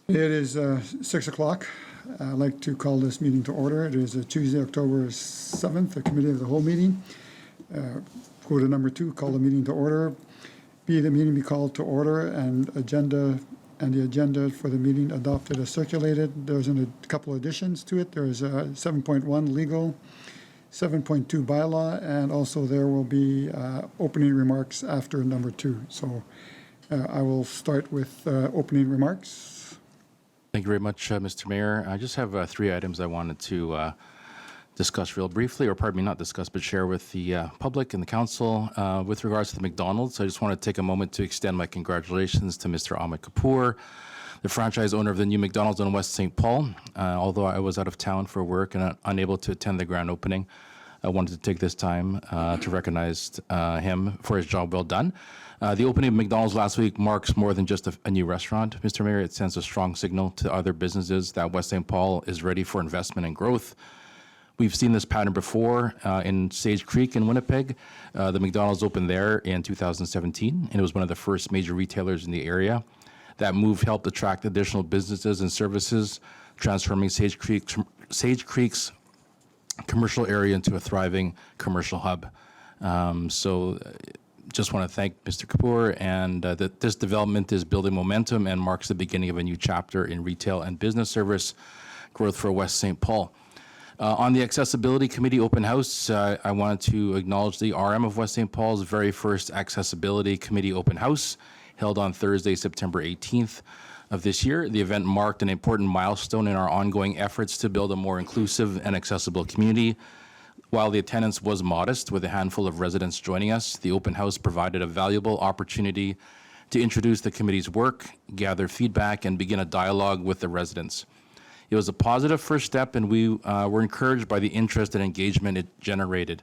It is 6 o'clock. I'd like to call this meeting to order. It is Tuesday, October 7th, the Committee of the Whole meeting. Go to number 2, call the meeting to order. B, the meeting be called to order and the agenda for the meeting adopted as circulated. There's a couple additions to it. There's 7.1 legal, 7.2 bylaw, and also there will be opening remarks after number 2. So I will start with opening remarks. Thank you very much, Mr. Mayor. I just have 3 items I wanted to discuss real briefly, or pardon me, not discuss, but share with the public and the council. With regards to the McDonald's, I just want to take a moment to extend my congratulations to Mr. Amit Kapoor, the franchise owner of the new McDonald's on West St. Paul. Although I was out of town for work and unable to attend the grand opening, I wanted to take this time to recognize him for his job well done. The opening of McDonald's last week marks more than just a new restaurant, Mr. Mayor. It sends a strong signal to other businesses that West St. Paul is ready for investment and growth. We've seen this pattern before in Sage Creek in Winnipeg. The McDonald's opened there in 2017, and it was one of the first major retailers in the area. That move helped attract additional businesses and services, transforming Sage Creek's commercial area into a thriving commercial hub. Just want to thank Mr. Kapoor, and that this development is building momentum and marks the beginning of a new chapter in retail and business service growth for West St. Paul. On the Accessibility Committee open house, I wanted to acknowledge the RM of West St. Paul's very first Accessibility Committee open house, held on Thursday, September 18th of this year. The event marked an important milestone in our ongoing efforts to build a more inclusive and accessible community. While the attendance was modest, with a handful of residents joining us, the open house provided a valuable opportunity to introduce the committee's work, gather feedback, and begin a dialogue with the residents. It was a positive first step, and we were encouraged by the interest and engagement it generated.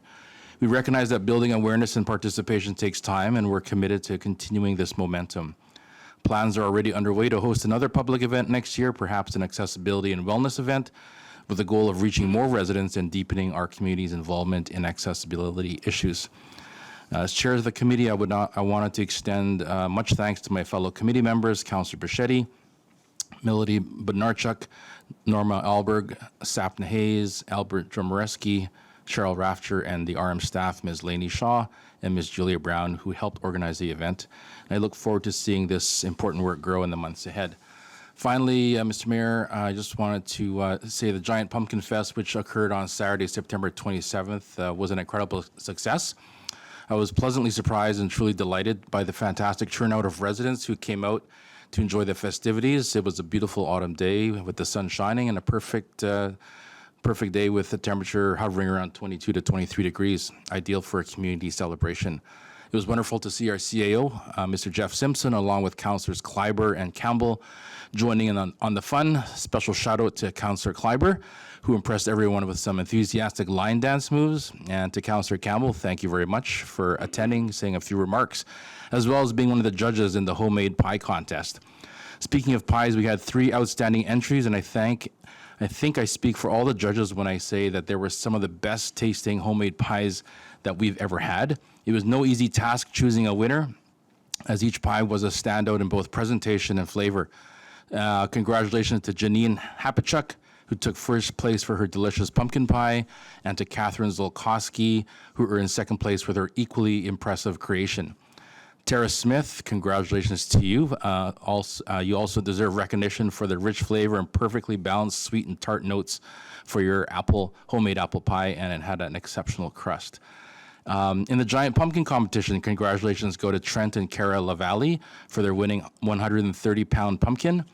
We recognize that building awareness and participation takes time, and we're committed to continuing this momentum. Plans are already underway to host another public event next year, perhaps an accessibility and wellness event, with the goal of reaching more residents and deepening our community's involvement in accessibility issues. As chair of the committee, I wanted to extend much thanks to my fellow committee members, Councillor Bichetti, Melody Bednarchuk, Norma Alberg, Sapna Hayes, Albert Dromoreski, Cheryl Rafter, and the RM staff, Ms. Lainey Shaw and Ms. Julia Brown, who helped organize the event. And I look forward to seeing this important work grow in the months ahead. Finally, Mr. Mayor, I just wanted to say the Giant Pumpkin Fest, which occurred on Saturday, September 27th, was an incredible success. I was pleasantly surprised and truly delighted by the fantastic turnout of residents who came out to enjoy the festivities. It was a beautiful autumn day with the sun shining and a perfect day with the temperature hovering around 22 to 23 degrees, ideal for a community celebration. It was wonderful to see our CAO, Mr. Jeff Simpson, along with Councillors Kleiber and Campbell, joining in on the fun. Special shout out to Councillor Kleiber, who impressed everyone with some enthusiastic line dance moves. And to Councillor Campbell, thank you very much for attending, saying a few remarks, as well as being one of the judges in the homemade pie contest. Speaking of pies, we had 3 outstanding entries, and I think I speak for all the judges when I say that there were some of the best tasting homemade pies that we've ever had. It was no easy task choosing a winner, as each pie was a standout in both presentation and flavor. Congratulations to Janine Hapachuk, who took first place for her delicious pumpkin pie, and to Catherine Zolkowski, who earned second place with her equally impressive creation. Tara Smith, congratulations to you. You also deserve recognition for the rich flavor and perfectly balanced sweet and tart notes for your homemade apple pie, and it had an exceptional crust. In the Giant Pumpkin competition, congratulations go to Trent and Cara Lavallee for their winning 130-pound pumpkin,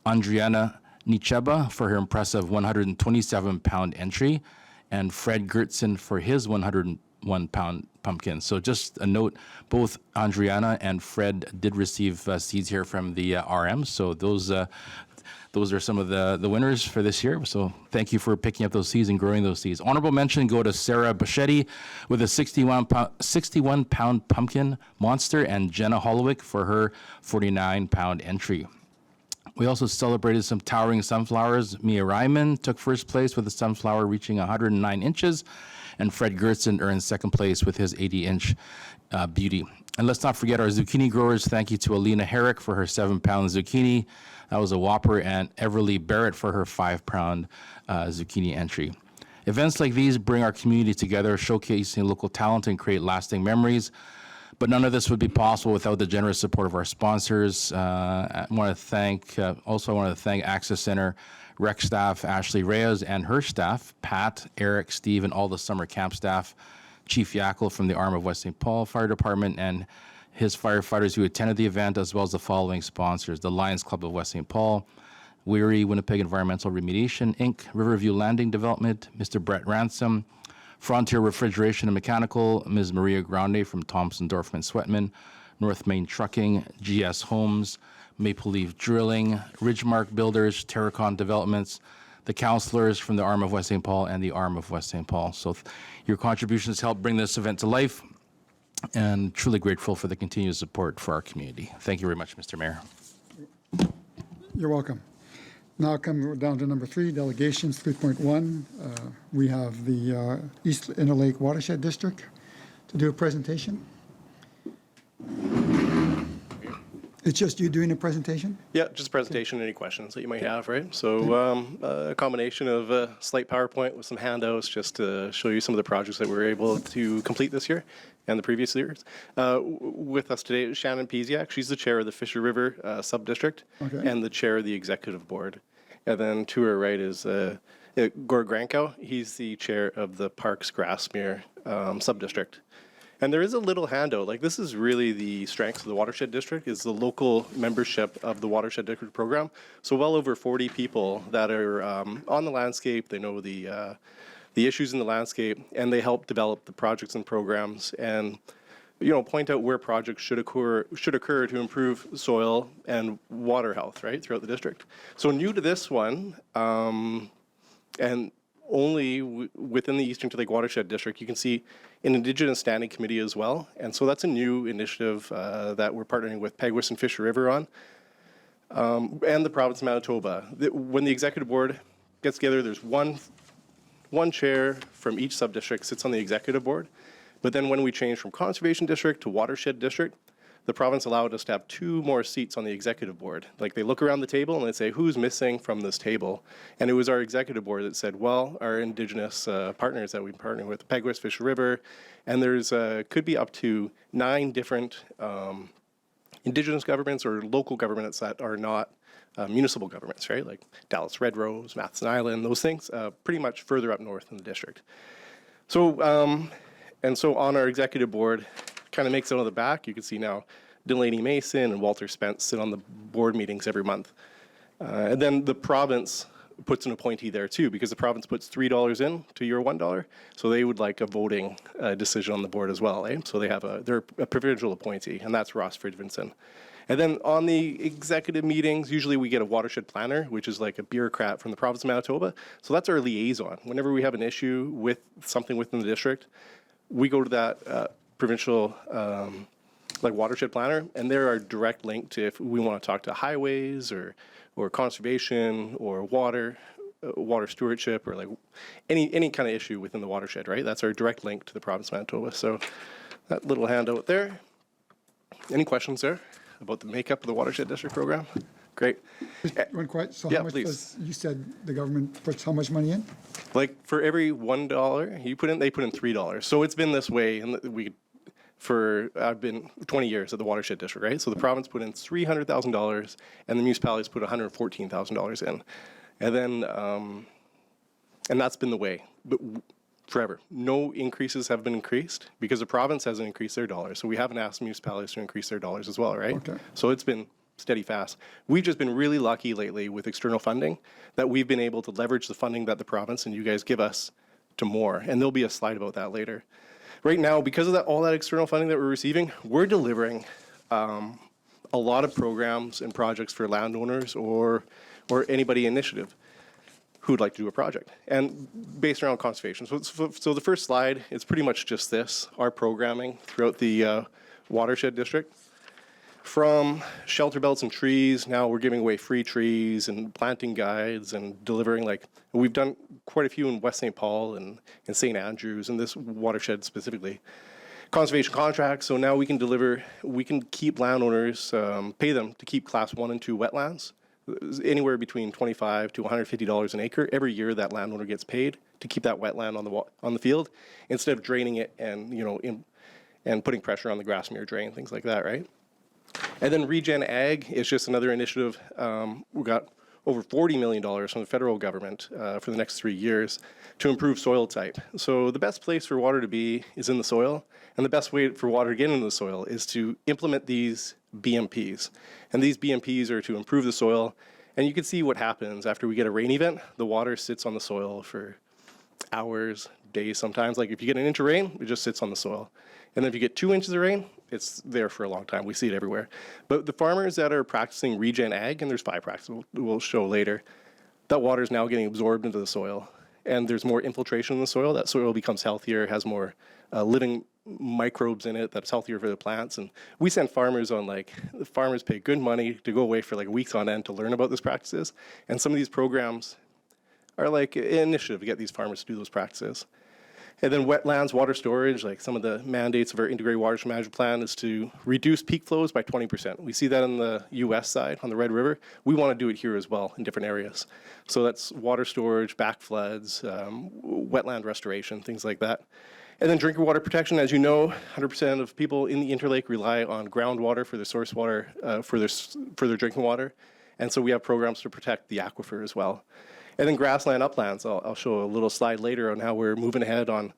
Andriana Nicheba for her impressive 127-pound entry, and Fred Gertson for his 101-pound pumpkin. So just a note, both Andriana and Fred did receive seeds here from the RM, so those are some of the winners for this year. So thank you for picking up those seeds and growing those seeds. Honorable mention go to Sarah Bichetti with a 61-pound pumpkin monster, and Jenna Hollowick for her 49-pound entry. We also celebrated some towering sunflowers. Mia Ryman took first place with a sunflower reaching 109 inches, and Fred Gertson earned second place with his 80-inch beauty. And let's not forget our zucchini growers. Thank you to Alina Herrick for her 7-pound zucchini. That was a whopper. And Everly Barrett for her 5-pound zucchini entry. Events like these bring our community together, showcasing local talent and create lasting memories. But none of this would be possible without the generous support of our sponsors. I want to thank Access Center rec staff Ashley Reyes and her staff, Pat, Eric, Steve, and all the summer camp staff. Chief Yackel from the arm of West St. Paul Fire Department and his firefighters who attended the event, as well as the following sponsors: the Lions Club of West St. Paul, Weary Winnipeg Environmental Remediation, Inc., Riverview Landing Development, Mr. Brett Ransom, Frontier Refrigeration and Mechanical, Ms. Maria Grande from Thompson, Dorfman, Sweatman, North Main Trucking, GS Homes, Maple Leaf Drilling, Ridgemark Builders, Terracon Developments, the counselors from the arm of West St. Paul and the arm of West St. Paul. So your contributions help bring this event to life, and truly grateful for the continued support for our community. Thank you very much, Mr. Mayor. You're welcome. Now come down to number 3, delegations 3.1. We have the East Interlake Watershed District to do a presentation. It's just you doing a presentation? Yeah, just a presentation, any questions that you might have, right? So a combination of a slight PowerPoint with some handouts just to show you some of the projects that we were able to complete this year and the previous years. With us today is Shannon Piesiak. She's the chair of the Fisher River Sub-District and the chair of the executive board. And then to her right is Gord Grankow. He's the chair of the Parks Grassmere Sub-District. And there is a little handout. Like, this is really the strength of the Watershed District, is the local membership of the Watershed District program. So well over 40 people that are on the landscape. They know the issues in the landscape, and they help develop the projects and programs, and point out where projects should occur to improve soil and water health, right, throughout the district. So new to this one, and only within the Eastern Interlake Watershed District, you can see an Indigenous Standing Committee as well. And so that's a new initiative that we're partnering with Peguis and Fisher River on, and the province of Manitoba. When the executive board gets together, there's one chair from each sub-district sits on the executive board. But then when we change from Conservation District to Watershed District, the province allowed us to have 2 more seats on the executive board. Like, they look around the table and they say, who's missing from this table? And it was our executive board that said, well, our Indigenous partners that we partner with, Peguis, Fisher River, and there's could be up to 9 different Indigenous governments or local governments that are not municipal governments, right? Like Dallas Red Rose, Matheson Island, those things, pretty much further up north in the district. So, and so on our executive board, kind of makes it on the back. You can see now Delaney Mason and Walter Spence sit on the board meetings every month. And then the province puts an appointee there too, because the province puts $3 in to your $1. So they would like a voting decision on the board as well. Eh? So they're a provincial appointee, and that's Ross Fridvinson. And then on the executive meetings, usually we get a watershed planner, which is like a bureaucrat from the province of Manitoba. So that's our liaison. Whenever we have an issue with something within the district, we go to that provincial watershed planner, and they're our direct link to if we want to talk to highways or conservation or water stewardship, or like any kind of issue within the watershed, right? That's our direct link to the province of Manitoba. So that little handout there. Any questions there about the makeup of the Watershed District program? Great. One question. So Yeah, how much please. you said the government puts how much money in? Like, for every $1 you put in, they put in $3. So it's been this way, and I've been 20 years at the Watershed District, right? So the province put in $300,000, and the municipalities put $114,000 in, and then and that's been the way, but forever. No increases have been increased because the province hasn't increased their dollars. So we haven't asked municipalities to increase their dollars as well, right? Okay. So it's been steady fast. We've just been really lucky lately with external funding that we've been able to leverage the funding that the province and you guys give us to more. And there'll be a slide about that later. Right now, because of all that external funding that we're receiving, we're delivering a lot of programs and projects for landowners or anybody initiative who'd like to do a project, and based around conservation. So the first slide is pretty much just this, our programming throughout the Watershed District. From shelter belts and trees, now we're giving away free trees and planting guides and delivering, we've done quite a few in West St. Paul and in St. Andrews, and this watershed specifically. Conservation contracts, so now we can keep landowners, pay them to keep class 1 and 2 wetlands, anywhere between $25 to $150 an acre. Every year that landowner gets paid to keep that wetland on the field instead of draining it and, and putting pressure on the Grassmere drain, things like that, right? And then Regen Ag is just another initiative. We got over $40 million from the federal government for the next 3 years to improve soil type. So the best place for water to be is in the soil, and the best way for water to get into the soil is to implement these BMPs. And these BMPs are to improve the soil, and you can see what happens after we get a rain event. The water sits on the soil for hours, days sometimes. Like if you get an inch of rain, it just sits on the soil. And then if you get 2 inches of rain, it's there for a long time. We see it everywhere. But the farmers that are practicing Regen Ag, and there's 5 practices we'll show later, that water is now getting absorbed into the soil. And there's more infiltration in the soil. That soil becomes healthier, has more living microbes in it that's healthier for the plants. And we send farmers on the farmers pay good money to go away for weeks on end to learn about these practices. And some of these programs are like an initiative to get these farmers to do those practices. And then wetlands, water storage, like some of the mandates of our integrated watershed management plan is to reduce peak flows by 20%. We see that on the US side, on the Red River. We want to do it here as well in different areas. So that's water storage, back floods, wetland restoration, things like that. And then drinking water protection, as you know, 100% of people in the Interlake rely on groundwater for their source water, for their drinking water. And so we have programs to protect the aquifer as well. And then grassland uplands, I'll show a little slide later on how we're moving ahead on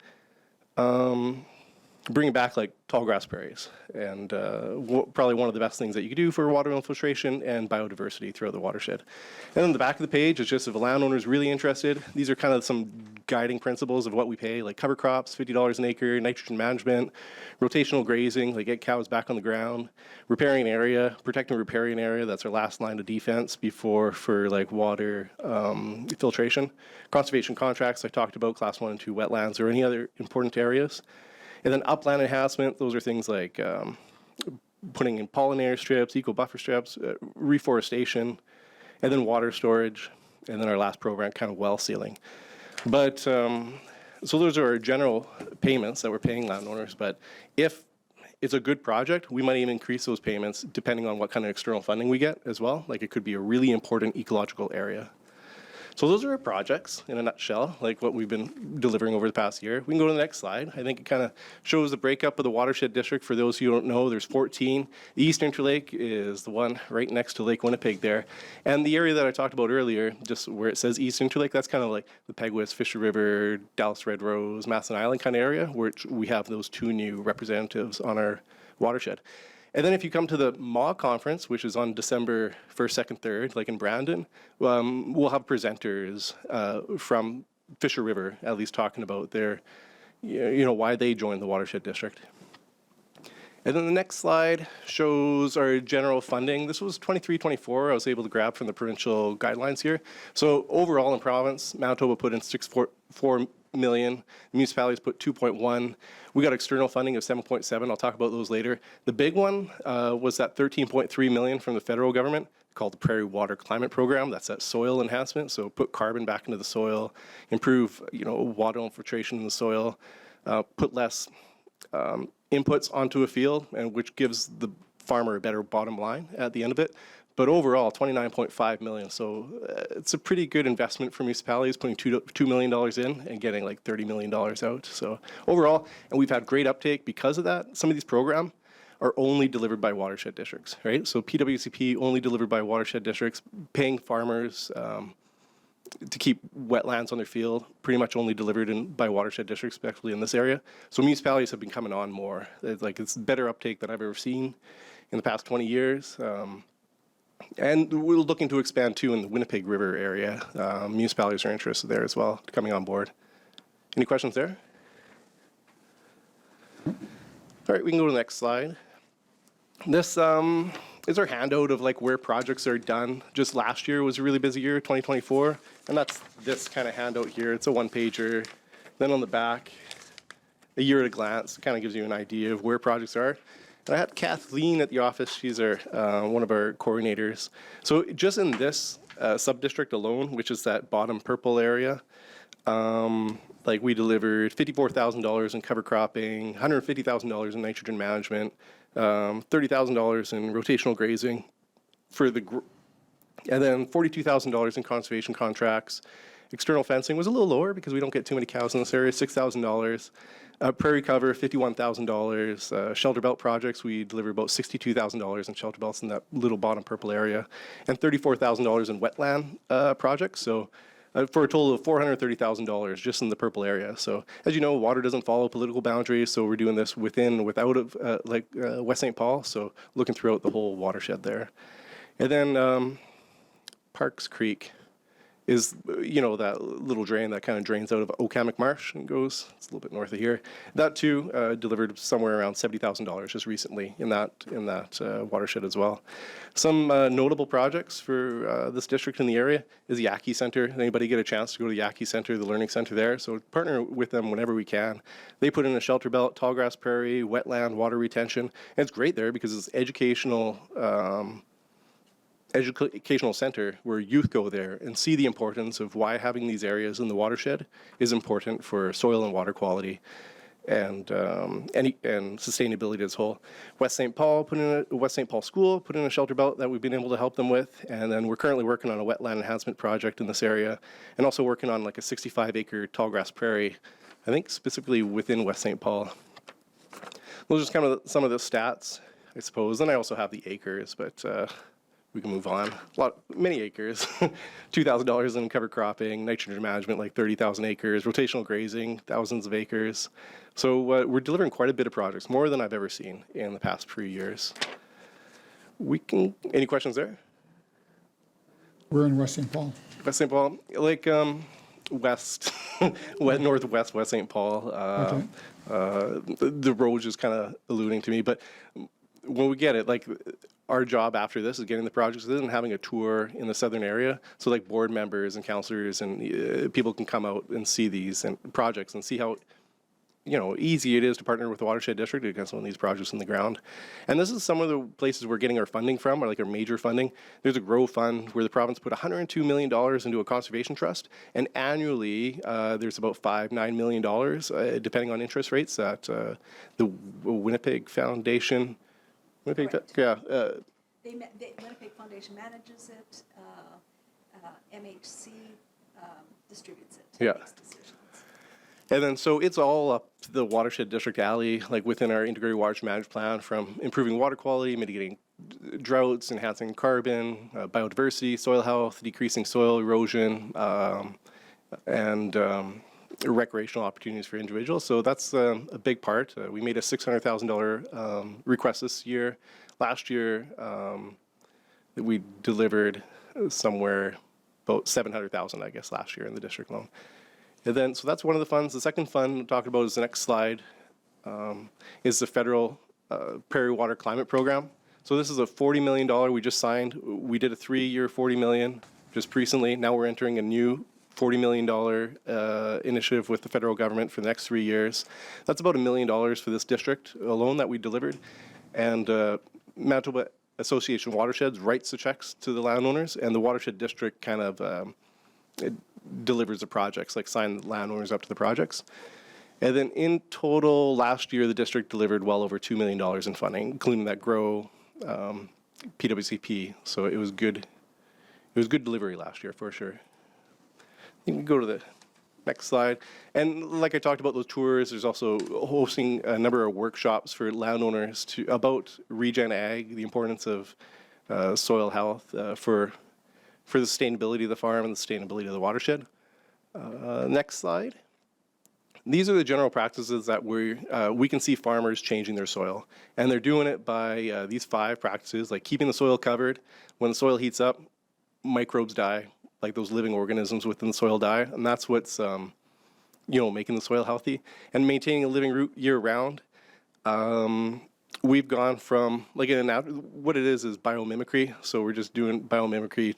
bringing back tall grass prairies. And probably one of the best things that you can do for water infiltration and biodiversity throughout the watershed. And then the back of the page is just if a landowner is really interested, these are kind of some guiding principles of what we pay, like cover crops, $50 an acre, nitrogen management, rotational grazing, get cows back on the ground, repairing an area, protecting and repairing an area, that's our last line of defense for water filtration. Conservation contracts, I talked about, class 1 and 2 wetlands or any other important areas. And then upland enhancement, those are things like putting in pollinator strips, eco buffer strips, reforestation, and then water storage, and then our last program, kind of well sealing. But, so those are our general payments that we're paying landowners, but if it's a good project, we might even increase those payments depending on what kind of external funding we get as well. It could be a really important ecological area. So those are our projects in a nutshell, what we've been delivering over the past year. We can go to the next slide. I think it kind of shows the breakup of the watershed district. For those who don't know, there's 14. The East Interlake is the one right next to Lake Winnipeg there. And the area that I talked about earlier, just where it says East Interlake, that's kind of like the Peguis, Fisher River, Dallas Red Rose, Masson Island kind of area, which we have those 2 new representatives on our watershed. And then if you come to the MAW conference, which is on December 1st, 2nd, 3rd, in Brandon, we'll have presenters from Fisher River, at least talking about their, why they joined the watershed district. And then the next slide shows our general funding. This was 23-24. I was able to grab from the provincial guidelines here. So overall in province, Manitoba put in $6.4 million. The municipalities put 2.1. We got external funding of 7.7. I'll talk about those later. The big one was that 13.3 million from the federal government called the Prairie Water Climate Program. That's that soil enhancement. So put carbon back into the soil, improve water infiltration in the soil, put less inputs onto a field, and which gives the farmer a better bottom line at the end of it. But overall, $29.5 million. So it's a pretty good investment for municipalities, putting $2 million in and getting $30 million out. So overall, and we've had great uptake because of that. Some of these programs are only delivered by watershed districts, right? So PWCP only delivered by watershed districts, paying farmers to keep wetlands on their field, pretty much only delivered by watershed districts, especially in this area. So municipalities have been coming on more. It's better uptake than I've ever seen in the past 20 years. And we're looking to expand too in the Winnipeg River area. Municipalities are interested there as well, coming on board. Any questions there? All right, we can go to the next slide. This is our handout of where projects are done. Just last year was a really busy year, 2024, and that's this kind of handout here. It's a one-pager. Then on the back, a year at a glance. It kind of gives you an idea of where projects are. And I had Kathleen at the office. She's our one of our coordinators. So just in this sub-district alone, which is that bottom purple area, like we delivered $54,000 in cover cropping, $150,000 in nitrogen management, $30,000 in rotational grazing for and then $42,000 in conservation contracts. External fencing was a little lower because we don't get too many cows in this area, $6,000. Prairie cover, $51,000. Shelter belt projects, we deliver about $62,000 in shelter belts in that little bottom purple area, and $34,000 in wetland projects. So for a total of $430,000 just in the purple area. So as you know, water doesn't follow political boundaries, so we're doing this within, without West St. Paul, so looking throughout the whole watershed there. And then Parks Creek is, you know, that little drain that kind of drains out of Okamic Marsh and goes, it's a little bit north of here. That too delivered somewhere around $70,000 just recently in that watershed as well. Some notable projects for this district in the area is the Yaqui Center. Anybody get a chance to go to the Yaqui Center, the learning center there? So partner with them whenever we can. They put in a shelter belt, tall grass prairie, wetland, water retention. And it's great there because it's educational center where youth go there and see the importance of why having these areas in the watershed is important for soil and water quality and sustainability as a whole. West St. Paul School put in a shelter belt that we've been able to help them with, and then we're currently working on a wetland enhancement project in this area, and also working on like a 65-acre tall grass prairie, I think specifically within West St. Paul. Those are just kind of some of the stats, I suppose, and I also have the acres, but we can move on. Many acres, $2,000 in cover cropping, nitrogen management, like 30,000 acres, rotational grazing, thousands of acres. So we're delivering quite a bit of projects, more than I've ever seen in the past few years. Any questions there? We're in West St. Paul. West St. Paul, like west, northwest West St. Paul. Okay. The road is kind of alluding to me, but when we get it, like our job after this is getting the projects and having a tour in the southern area, so like board members and councillors and people can come out and see these and projects and see how, you know, easy it is to partner with the Watershed District to get some of these projects in the ground. And this is some of the places we're getting our funding from, or like our major funding. There's a GROW fund where the province put $102 million into a conservation trust, and annually there's about $9 million, depending on interest rates, that the Winnipeg Foundation. Winnipeg Foundation manages it, MHC distributes it. Yeah. Makes decisions. And then, so it's all up to the Watershed District alley, like within our integrated watershed management plan, from improving water quality, mitigating droughts, enhancing carbon, biodiversity, soil health, decreasing soil erosion, and recreational opportunities for individuals. So that's a big part. We made a $600,000 request this year. Last year, we delivered somewhere about $700,000, I guess, last year in the district alone. And then, so that's one of the funds. The second fund I'm talking about is the next slide, is the federal Prairie Water Climate Program. So this is a $40 million we just signed. We did a 3-year $40 million just recently. Now we're entering a new $40 million initiative with the federal government for the next 3 years. That's about $1 million for this district alone that we delivered. And Manitoba Association of Watersheds writes the checks to the landowners, and the Watershed District kind of it delivers the projects, like sign the landowners up to the projects. And then in total, last year, the district delivered well over $2 million in funding, including that GROW PWCP. So it was good. It was good delivery last year, for sure. You can go to the next slide. And like I talked about those tours, there's also hosting a number of workshops for landowners about regen ag, the importance of soil health for the sustainability of the farm and the sustainability of the watershed. Next slide. These are the general practices that we can see farmers changing their soil. And they're doing it by these 5 practices, like keeping the soil covered. When the soil heats up, microbes die, like those living organisms within the soil die. And that's what's making the soil healthy. And maintaining a living root year round. We've gone from, like, what it is biomimicry. So we're just doing biomimicry,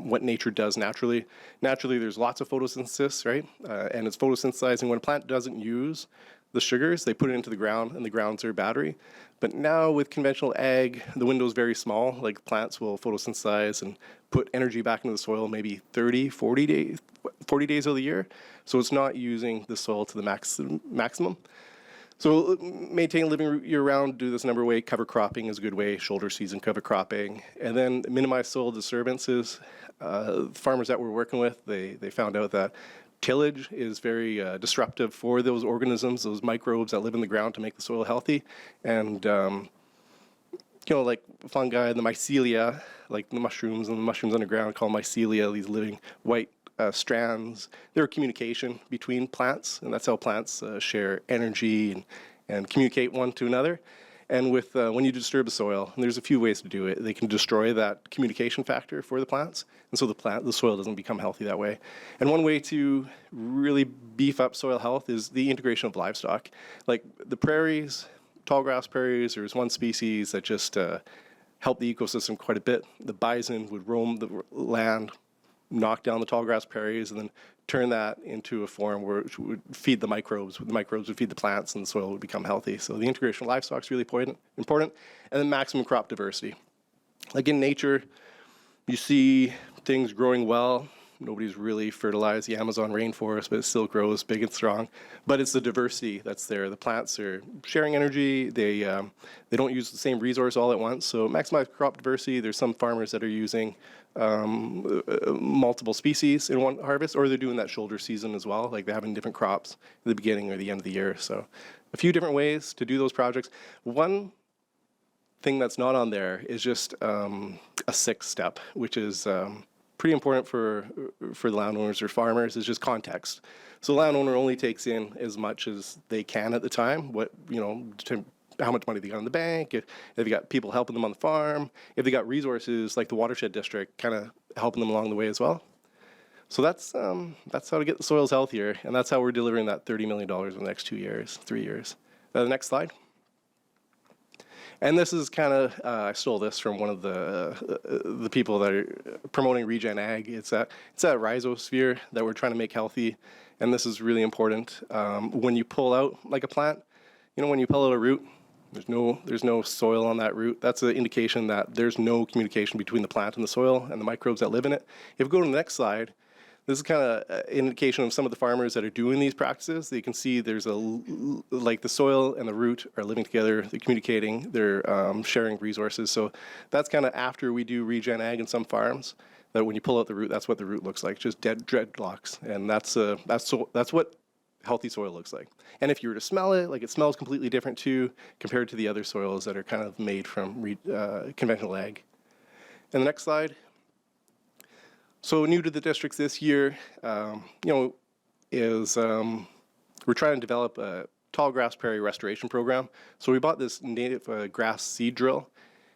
what nature does naturally. Naturally, there's lots of photosynthesis, right? And it's photosynthesizing when a plant doesn't use the sugars, they put it into the ground, and the ground's their battery. But now with conventional ag, the window's very small. Like plants will photosynthesize and put energy back into the soil maybe 30, 40 days of the year. So it's not using the soil to the maximum. So maintain living year-round, do this a number of ways. Cover cropping is a good way, shoulder season cover cropping. And then minimize soil disturbances. Farmers that we're working with, they found out that tillage is very disruptive for those organisms, those microbes that live in the ground to make the soil healthy. And, like fungi, the mycelia, like the mushrooms and the mushrooms underground called mycelia, these living white strands, they're a communication between plants, and that's how plants share energy and communicate one to another. And with when you disturb the soil, and there's a few ways to do it, they can destroy that communication factor for the plants, and so the soil doesn't become healthy that way. And one way to really beef up soil health is the integration of livestock. Like the prairies, tall grass prairies, there's one species that just helped the ecosystem quite a bit. The bison would roam the land, knock down the tall grass prairies, and then turn that into a form where it would feed the microbes. The microbes would feed the plants, and the soil would become healthy. So the integration of livestock is really important. And then maximum crop diversity. Like in nature, you see things growing well. Nobody's really fertilized the Amazon rainforest, but it still grows big and strong. But it's the diversity that's there. The plants are sharing energy. They don't use the same resource all at once. So maximize crop diversity. There's some farmers that are using multiple species in one harvest, or they're doing that shoulder season as well, like they're having different crops at the beginning or the end of the year. So a few different ways to do those projects. One thing that's not on there is just a sixth step, which is pretty important for the landowners or farmers, is just context. So the landowner only takes in as much as they can at the time, how much money they got in the bank, if they got people helping them on the farm, if they got resources like the watershed district kind of helping them along the way as well. So that's how to get the soils healthier, and that's how we're delivering that $30 million in the next 3 years. The next slide. And this is kind of, I stole this from one of the people that are promoting regen ag. It's that rhizosphere that we're trying to make healthy, and this is really important. When you pull out like a plant, when you pull out a root, there's no soil on that root. That's an indication that there's no communication between the plant and the soil and the microbes that live in it. If we go to the next slide, this is kind of an indication of some of the farmers that are doing these practices. You can see there's like the soil and the root are living together, they're communicating, they're sharing resources. So that's kind of after we do regen ag in some farms, that when you pull out the root, that's what the root looks like, just dead dreadlocks. And that's what healthy soil looks like. And if you were to smell it, like it smells completely different too, compared to the other soils that are kind of made from conventional ag. And the next slide. So new to the districts this year, is we're trying to develop a tall grass prairie restoration program. So we bought this native grass seed drill.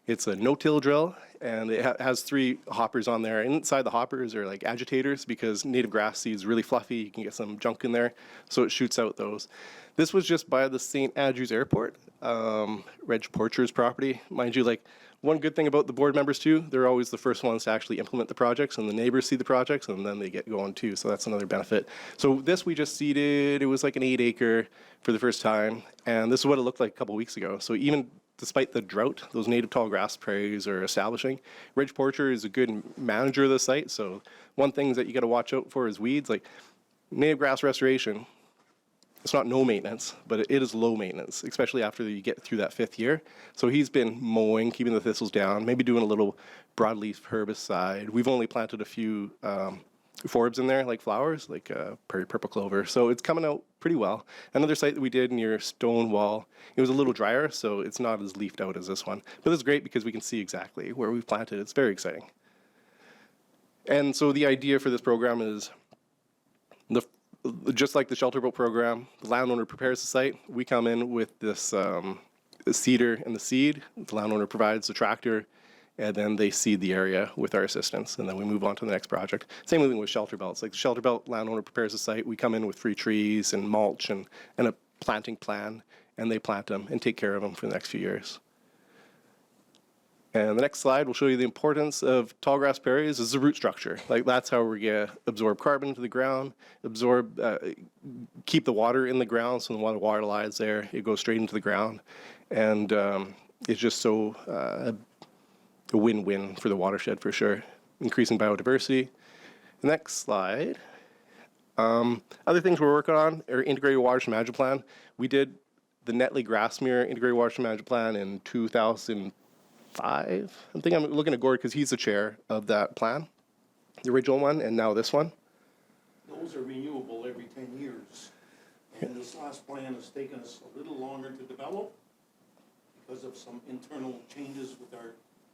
It's a no-till drill, and it has 3 hoppers on there. Inside the hoppers are like agitators, because native grass seed is really fluffy. You can get some junk in there, so it shoots out those. This was just by the St. Andrews Airport, Reg Porcher's property. Mind you, like, one good thing about the board members too, they're always the first ones to actually implement the projects, and the neighbors see the projects, and then they get going too, so that's another benefit. So this we just seeded, it was like an 8-acre for the first time, and this is what it looked like a couple weeks ago. So even despite the drought, those native tall grass prairies are establishing. Reg Porcher is a good manager of the site, so one thing that you got to watch out for is weeds. Like native grass restoration, it's not no maintenance, but it is low maintenance, especially after you get through that 5th year. So he's been mowing, keeping the thistles down, maybe doing a little broadleaf herbicide. We've only planted a few forbs in there, like flowers, like prairie purple clover. So it's coming out pretty well. Another site that we did near Stonewall, it was a little drier, so it's not as leafed out as this one. But it's great because we can see exactly where we've planted. It's very exciting. And so the idea for this program is, just like the shelter boat program, the landowner prepares the site. We come in with this seeder and the seed. The landowner provides the tractor, and then they seed the area with our assistance, and then we move on to the next project. Same thing with shelter belts. Like the shelter belt landowner prepares the site. We come in with free trees and mulch and a planting plan, and they plant them and take care of them for the next few years. And the next slide will show you the importance of tall grass prairies as a root structure. Like that's how we're gonna absorb carbon into the ground, keep the water in the ground, so when the water lies there, it goes straight into the ground. And it's just so a win-win for the watershed for sure, increasing biodiversity. The next slide. Other things we're working on are integrated watershed management plan. We did the Netley Grassmere integrated watershed management plan in 2005. I think I'm looking at Gord because he's the chair of that plan, the original one, and now this one. Those are renewable every 10 years. And this last plan has taken us a little longer to develop because of some internal changes with our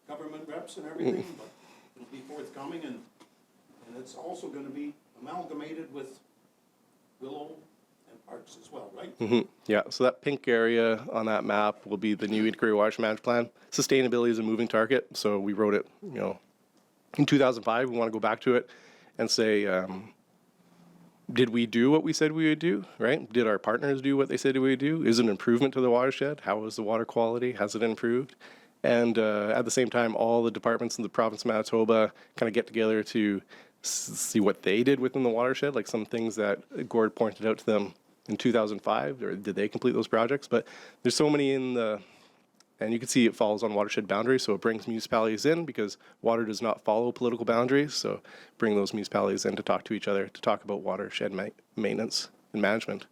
government reps and everything, but it'll be forthcoming, and it's also going to be amalgamated with Willow and Parks as well, right? Yeah, so that pink area on that map will be the new integrated watershed management plan. Sustainability is a moving target, so we wrote it, in 2005. We want to go back to it and say, did we do what we said we would do, right? Did our partners do what they said we would do? Is it an improvement to the watershed? How is the water quality? Has it improved? And at the same time, all the departments in the province of Manitoba kind of get together to see what they did within the watershed, like some things that Gord pointed out to them in 2005, or did they complete those projects? But there's so many and you can see it falls on watershed boundaries, so it brings municipalities in because water does not follow political boundaries, so bring those municipalities in to talk to each other, to talk about watershed maintenance and management.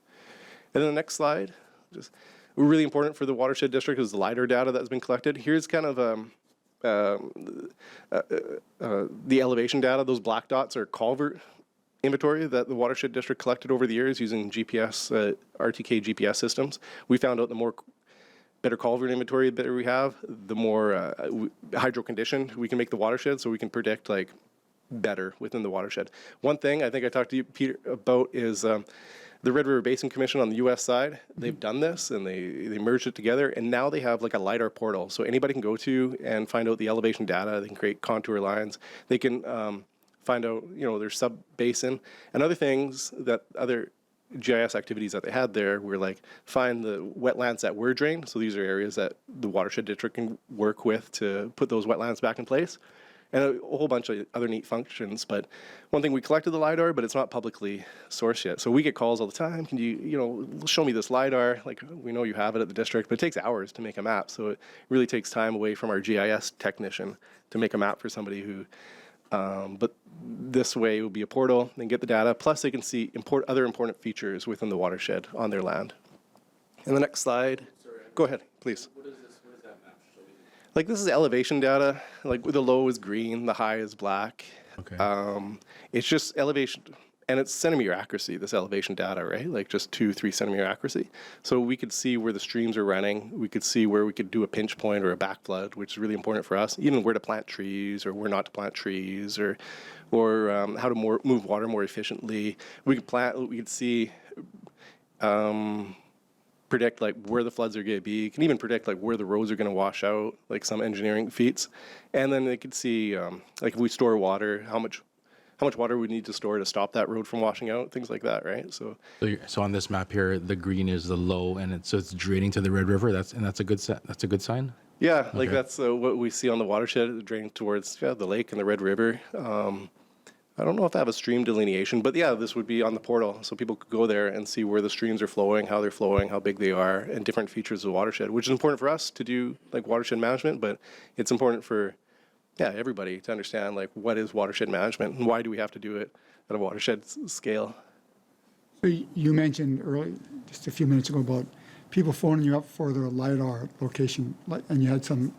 And then the next slide, just really important for the watershed district is the LiDAR data that's been collected. Here's kind of the elevation data. Those black dots are culvert inventory that the watershed district collected over the years using GPS, RTK GPS systems. We found out the better culvert inventory the better we have, the more hydro conditioned we can make the watershed, so we can predict like better within the watershed. One thing I think I talked to you, Peter, about is the Red River Basin Commission on the U.S. side. They've done this and they merged it together, and now they have like a LiDAR portal, so anybody can go to and find out the elevation data. They can create contour lines. They can find out their sub basin and other things that other GIS activities that they had there were like find the wetlands that were drained. So these are areas that the watershed district can work with to put those wetlands back in place, and a whole bunch of other neat functions. But one thing, we collected the LiDAR, but it's not publicly sourced yet. So we get calls all the time. Can you show me this LiDAR? Like, we know you have it at the district, but it takes hours to make a map. So it really takes time away from our GIS technician to make a map for somebody who, but this way it will be a portal. They can get the data. Plus they can see other important features within the watershed on their land. And the next slide. Go ahead, please. What is that map showing? Like, this is elevation data. Like, the low is green, the high is black. Okay. It's just elevation, and it's centimeter accuracy, this elevation data, right? Like just 2-3 centimeter accuracy. So we could see where the streams are running. We could see where we could do a pinch point or a backflood, which is really important for us. Even where to plant trees or where not to plant trees, or how to move water more efficiently. We could see, predict like where the floods are going to be. You can even predict like where the roads are going to wash out, like some engineering feats. And then they could see like if we store water, how much water we need to store to stop that road from washing out, things like that, right? So on this map here, the green is the low, and it's draining to the Red River. That's a good sign. yeah, like Okay. that's what we see on the watershed, draining towards the lake and the Red River. I don't know if I have a stream delineation, but yeah, this would be on the portal, so people could go there and see where the streams are flowing, how they're flowing, how big they are, and different features of the watershed, which is important for us to do, like watershed management, but it's important for everybody to understand like what is watershed management and why do we have to do it at a watershed scale. So you mentioned early, just a few minutes ago, about people phoning you up for their LiDAR location, and you had some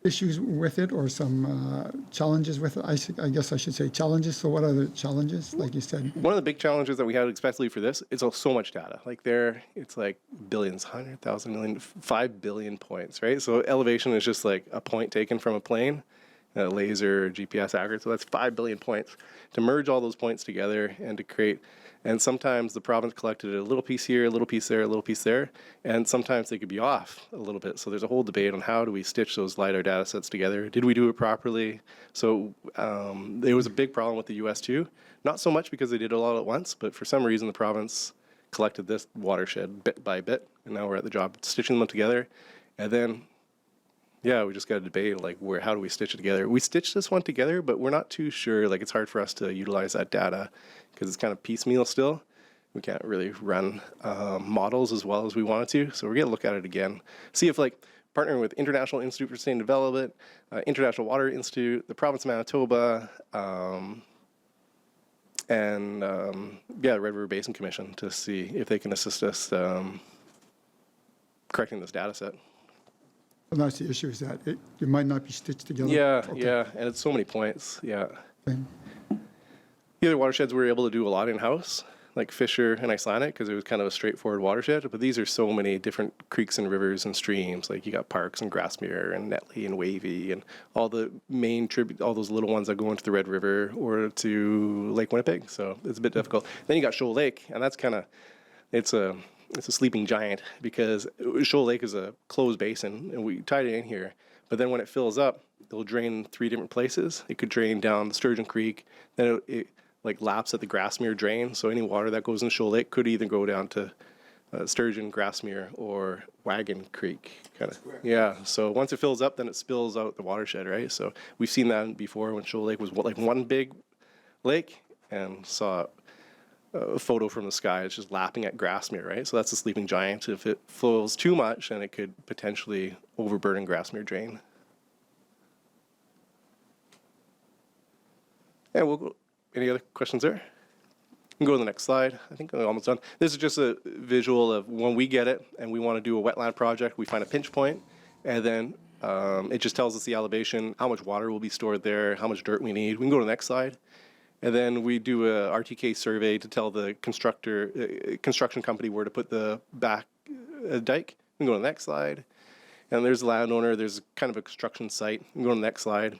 issues with it or some challenges with it. I guess I should say challenges. So what are the challenges, like you said? One of the big challenges that we had, especially for this, is so much data. Like it's like billions, 100,000 million, 5 billion points, right? So elevation is just like a point taken from a plane, a laser, GPS accurate. So that's 5 billion points. To merge all those points together and to create, and sometimes the province collected a little piece here, a little piece there, a little piece there, and sometimes they could be off a little bit. So there's a whole debate on how do we stitch those LiDAR data sets together. Did we do it properly? So there was a big problem with the U.S. too. Not so much because they did it all at once, but for some reason the province collected this watershed bit by bit, and now we're at the job stitching them together. And then Yeah, we just got to debate like how do we stitch it together? We stitched this one together, but we're not too sure. Like it's hard for us to utilize that data because it's kind of piecemeal still. We can't really run models as well as we wanted to. So we're gonna look at it again, see if like partnering with International Institute for Sustainable Development, International Water Institute, the province of Manitoba, and the Red River Basin Commission to see if they can assist us correcting this data set. And that's the issue, is that it might not be stitched together. Yeah, Okay. yeah, and it's so many points. Yeah. Okay. The other watersheds we were able to do a lot in-house, like Fisher and Icelandic, because it was kind of a straightforward watershed. But these are so many different creeks and rivers and streams. Like you got Parks and Grassmere and Netley and Wavy and all the main all those little ones that go into the Red River or to Lake Winnipeg. So it's a bit difficult. Then you got Shoal Lake, and that's kind of it's a sleeping giant because Shoal Lake is a closed basin, and we tied it in here. But then when it fills up, it'll drain 3 different places. It could drain down the Sturgeon Creek, then it like laps at the Grassmere drain. So any water that goes in Shoal Lake could either go down to Sturgeon, Grassmere, or Wagon Creek. Kind of. Yeah. So once it fills up, then it spills out the watershed, right? So we've seen that before when Shoal Lake was like one big lake, and saw a photo from the sky. It's just lapping at Grassmere, right? So that's a sleeping giant. If it flows too much, then it could potentially overburden Grassmere drain. Yeah, we'll go. Any other questions there? We can go to the next slide. I think I'm almost done. This is just a visual of when we get it and we want to do a wetland project, we find a pinch point, and then it just tells us the elevation, how much water will be stored there, how much dirt we need. We can go to the next slide. And then we do a RTK survey to tell the construction company where to put the back dike. We can go to the next slide. And there's the landowner. There's kind of a construction site. We can go to the next slide.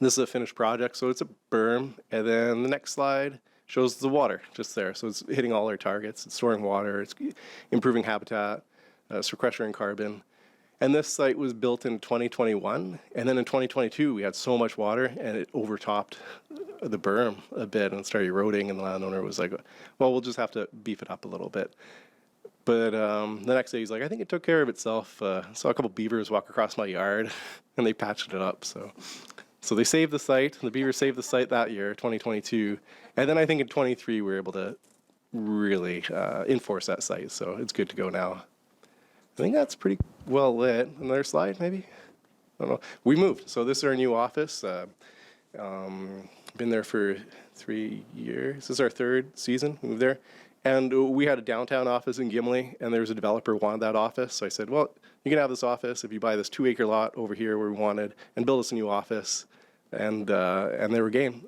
This is a finished project, so it's a berm. And then the next slide shows the water just there. So it's hitting all our targets. It's storing water. It's improving habitat, sequestering carbon. And this site was built in 2021. And then in 2022, we had so much water, and it overtopped the berm a bit and started eroding. And the landowner was like, well, we'll just have to beef it up a little bit. But the next day, he's like, I think it took care of itself. Saw a couple beavers walk across my yard, and they patched it up. So they saved the site. The beavers saved the site that year, 2022. And then I think in 23, we were able to really enforce that site. So it's good to go now. I think that's pretty well lit. Another slide, maybe? I don't know. We moved. So this is our new office. Been there for 3 years. This is our 3rd season. We moved there. And we had a downtown office in Gimli, and there was a developer who wanted that office. So I said, well, you can have this office if you buy this 2-acre lot over here where we wanted and build us a new office. And they were game.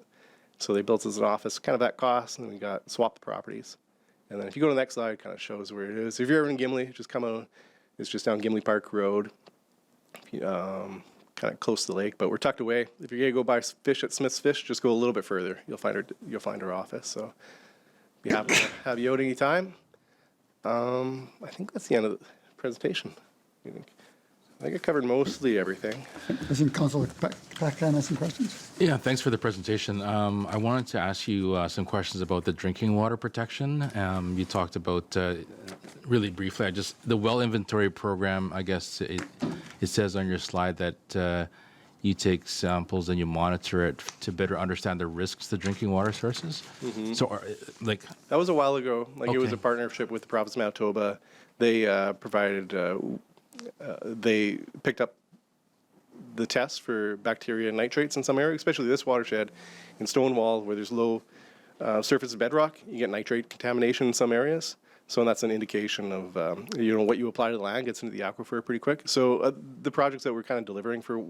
So they built us an office kind of at cost, and we swapped the properties. And then if you go to the next slide, it kind of shows where it is. If you're ever in Gimli, just come out. It's just down Gimli Park Road, kind of close to the lake. But we're tucked away. If you're gonna go buy fish at Smith's Fish, just go a little bit further. You'll find our office. So be happy to have you out anytime. I think that's the end of the presentation. I think I covered mostly everything. I think Councilor Paxton has some questions. Yeah, thanks for the presentation. I wanted to ask you some questions about the drinking water protection. You talked about, really briefly, the well inventory program. I guess it says on your slide that you take samples and you monitor it to better understand the risks to drinking water sources. Mm-hmm. So, that was a while ago. It was Okay. a partnership with the province of Manitoba. They provided. They picked up the tests for bacteria and nitrates in some areas, especially this watershed in Stonewall, where there's low surface of bedrock. You get nitrate contamination in some areas. So that's an indication of what you apply to the land gets into the aquifer pretty quick. So the projects that we're kind of delivering for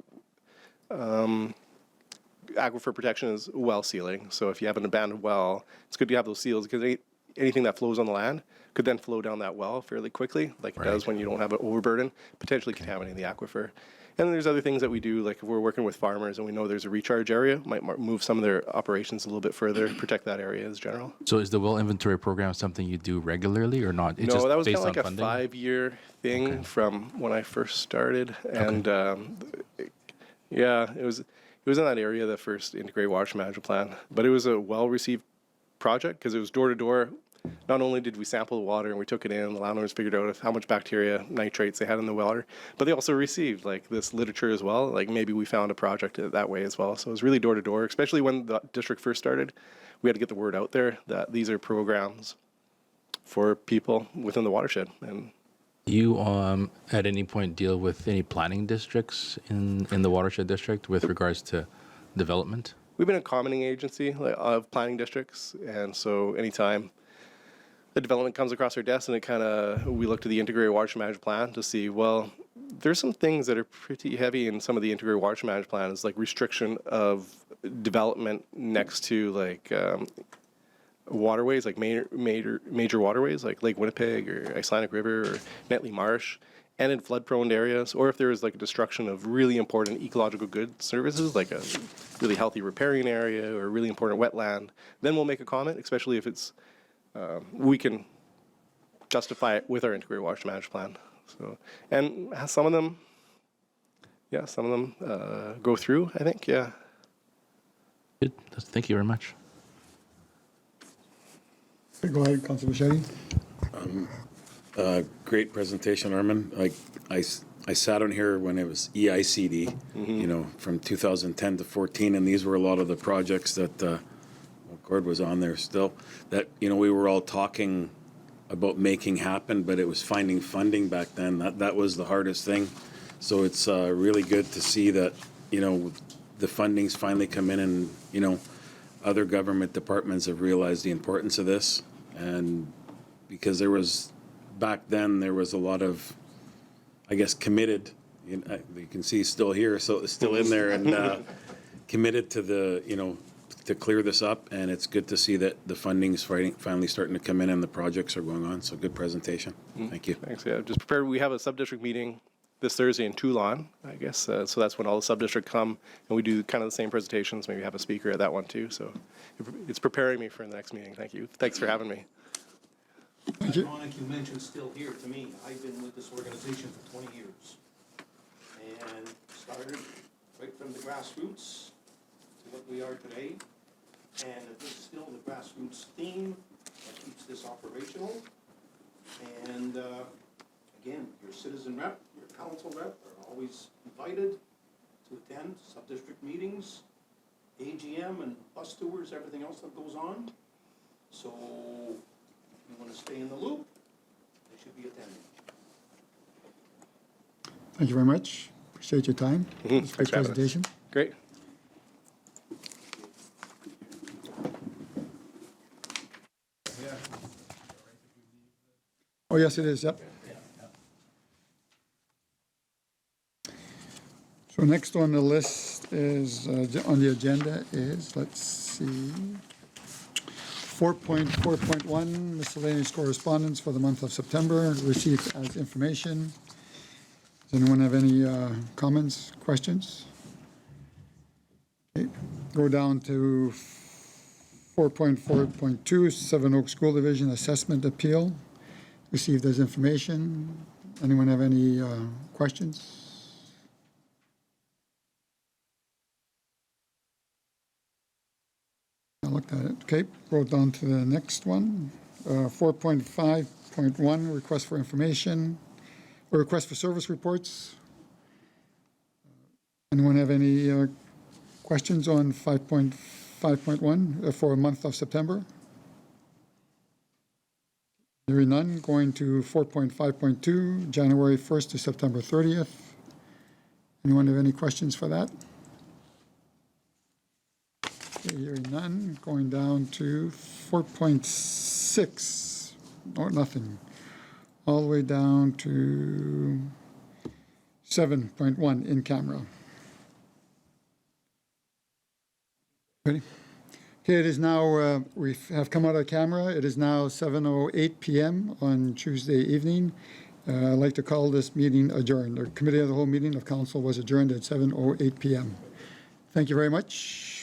aquifer protection is well sealing. So if you have an abandoned well, it's good to have those seals because anything that flows on the land could then flow down that well fairly quickly, like it does when you don't have an overburden, potentially contaminating the aquifer. And then there's other things that we do, like if we're working with farmers and we know there's a recharge area, might move some of their operations a little bit further, protect that area as general. So is the well inventory program something you do regularly or not? It's No, just that was kind based of like on a funding? 5-year thing from when I first started. And yeah, it was in that area, the first integrated watershed management plan. But it was a well-received project because it was door-to-door. not only did we sample the water and we took it in, the landowners figured out how much bacteria, nitrates they had in the water, but they also received like this literature as well. Like maybe we found a project that way as well. So it was really door to door, especially when the district first started. We had to get the word out there that these are programs for people within the watershed. And You at any point deal with any planning districts in the watershed district with regards to development? we've been a commenting agency of planning districts, and so anytime the development comes across our desk, and we look to the integrated watershed management plan to see, well, there's some things that are pretty heavy in some of the integrated watershed management plans, like restriction of development next to like waterways, like major waterways, like Lake Winnipeg or Icelandic River or Netley Marsh, and in flood-prone areas, or if there is like a destruction of really important ecological good services, like a really healthy riparian area or a really important wetland, then we'll make a comment, especially if it's we can justify it with our integrated watershed management plan. So, and some of them go through, I think, yeah. Good. Thank you very much. Okay, go ahead, Councilor Bichetti. Great presentation, Armin. I sat on here when it was EICD, from 2010 to 14, and these were a lot of the projects that Gord was on there still, that, we were all talking about making happen, but it was finding funding back then. That was the hardest thing. So it's really good to see that, the funding's finally come in, and, other government departments have realized the importance of this. And because back then there was a lot of, I guess, committed, you can see still here, so it's still in there, and committed to to clear this up. And it's good to see that the funding's finally starting to come in and the projects are going on. So good presentation. Thank you. Thanks, yeah. Just prepared, we have a sub-district meeting this Thursday in Toulon, I guess. So that's when all the sub-district come, and we do kind of the same presentations, maybe have a speaker at that one too. So it's preparing me for the next meeting. Thank you. Thanks for having me. Ironic you mentioned still here to me. I've been with this organization for 20 years. And started right from the grassroots to what we are today. And this is still the grassroots theme that keeps this operational. And again, your citizen rep, your council rep are always invited to attend sub-district meetings, AGM and bus tours, everything else that goes on. So if you want to stay in the loop, they should be attending. Thank you very much. Appreciate your time. Thanks Great for having us. presentation. Great. Oh, yes, it is, yep. So next on the list is, on the agenda is, let's see, 4.4.1 miscellaneous correspondence for the month of September, received as information. Does anyone have any comments, questions? Okay, go down to 4.4.2, Seven Oaks School Division Assessment Appeal, received as information. Anyone have any questions? I looked at it. Okay, go down to the next one. 4.5.1, request for information, or request for service reports. Anyone have any questions on 5.5.1 for a month of September? Hearing none, going to 4.5.2, January 1st to September 30th. Anyone have any questions for that? Okay, hearing none, going down to 4.6, or nothing. All the way down to 7.1 in camera. Ready? Okay, it is now, we have come out of camera. It is now 7:08 p.m. on Tuesday evening. I'd like to call this meeting adjourned. The Committee of the Whole meeting of Council was adjourned at 7:08 p.m. Thank you very much.